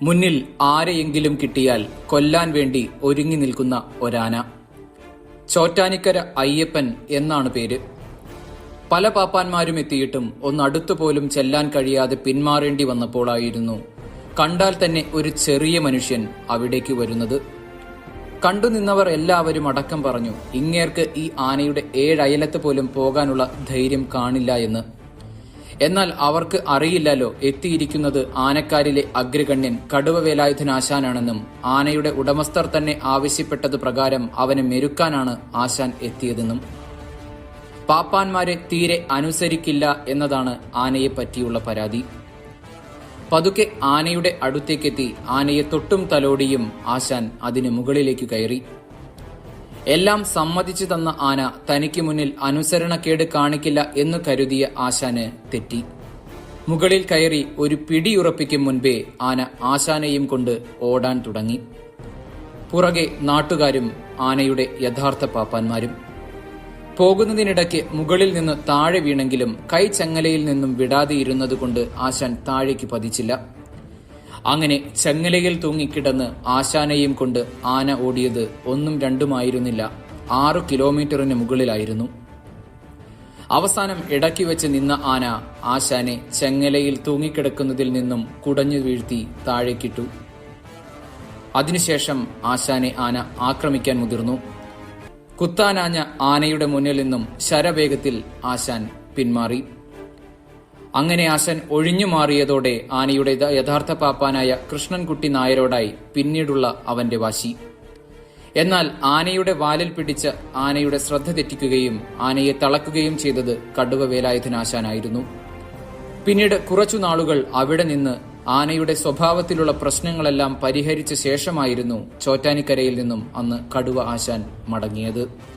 മുന്നിൽ ആരെയെങ്കിലും കിട്ടിയാൽ കൊല്ലാൻ വേണ്ടി ഒരുങ്ങി നിൽക്കുന്ന ഒരാന. ചോറ്റാനിക്കര അയ്യപ്പൻ എന്നാണ് പേര്. പല പാപ്പാന്മാരും എത്തിയിട്ടും ഒന്നടുത്തുപോലും ചെല്ലാൻ കഴിയാതെ പിന്മാറേണ്ടി വന്നപ്പോഴായിരുന്നു കണ്ടാൽ തന്നെ ഒരു ചെറിയ മനുഷ്യൻ അവിടേക്ക് വരുന്നത്. കണ്ടുനിന്നവർ എല്ലാവരും അടക്കം പറഞ്ഞു, ഇങ്ങേർക്ക് ഈ ആനയുടെ 7 അയലത്ത് പോലും പോകാനുള്ള ധൈര്യം കാണില്ല എന്ന്. എന്നാൽ അവർക്ക് അറിയില്ലല്ലോ, എത്തിയിരിക്കുന്നത് ആനക്കാരിലെ അഗ്രഗണ്യൻ കടുവ വേലായുധൻ ആശാനാണെന്നും ആനയുടെ ഉടമസ്ഥർ തന്നെ ആവശ്യപ്പെട്ടത് പ്രകാരം അവനെ മെരുക്കാനാണ് ആശാൻ എത്തിയതെന്നും. പാപ്പാന്മാരെ തീരെ അനുസരിക്കില്ല എന്നതാണ് ആനയെ പറ്റിയുള്ള പരാതി. പതുക്കെ ആനയുടെ അടുത്തേക്കെത്തി ആനയെ തൊട്ടും തലോടിയും ആശാൻ അതിന് മുകളിലേക്ക് കയറി. എല്ലാം സമ്മതിച്ചു തന്ന ആന തനിക്ക് മുന്നിൽ അനുസരണക്കേട് കാണിക്കില്ല എന്ന് കരുതിയ ആശാന് തെറ്റി. മുകളിൽ കയറി ഒരു പിടിയുറപ്പിക്കും മുൻപേ ആന ആശാനെയും കൊണ്ട് ഓടാൻ തുടങ്ങി. പുറകെ നാട്ടുകാരും ആനയുടെ യഥാർത്ഥ പാപ്പാന്മാരും. പോകുന്നതിനിടയ്ക്ക് മുകളിൽ നിന്ന് താഴെ വീണെങ്കിലും കൈ ചങ്ങലയിൽ നിന്നും വിടാതെയിരുന്നതുകൊണ്ട് ആശാൻ താഴേക്ക് പതിച്ചില്ല. അങ്ങനെ ചങ്ങലയിൽ തൂങ്ങിക്കിടന്ന് ആശാനെയും കൊണ്ട് ആന ഓടിയത് 1ഉം 2ഉമായിരുന്നില്ല, 6 കിലോമീറ്ററിന് മുകളിലായിരുന്നു. അവസാനം ഇടയ്ക്ക് വെച്ച് നിന്ന ആന ആശാനെ ചങ്ങലയിൽ തൂങ്ങിക്കിടക്കുന്നതിൽ നിന്നും കുടഞ്ഞു വീഴ്ത്തി താഴേക്കിട്ടു. അതിനുശേഷം ആശാനെ ആന ആക്രമിക്കാൻ മുതിർന്നു. കുത്താനാഞ്ഞ ആനയുടെ മുന്നിൽ നിന്നും ശരവേഗത്തിൽ ആശാൻ പിന്മാറി. അങ്ങനെ ആശാൻ ഒഴിഞ്ഞു മാറിയതോടെ ആനയുടെ യഥാർത്ഥ പാപ്പാനായ കൃഷ്ണൻകുട്ടി നായരോടായി പിന്നീടുള്ള അവന്റെ വാശി. എന്നാൽ ആനയുടെ വാലിൽ പിടിച്ച ആനയുടെ ശ്രദ്ധ തെറ്റിക്കുകയും ആനയെ തളക്കുകയും ചെയ്തത് കടുവ വേലായുധൻ ആശാനായിരുന്നു. പിന്നീട് കുറച്ചു നാളുകൾ അവിടെ നിന്ന് ആനയുടെ സ്വഭാവത്തിലുള്ള പ്രശ്നങ്ങളെല്ലാം പരിഹരിച്ച ശേഷമായിരുന്നു ചോറ്റാനിക്കരയിൽ നിന്നും അന്ന് കടുവ ആശാൻ മടങ്ങിയത്.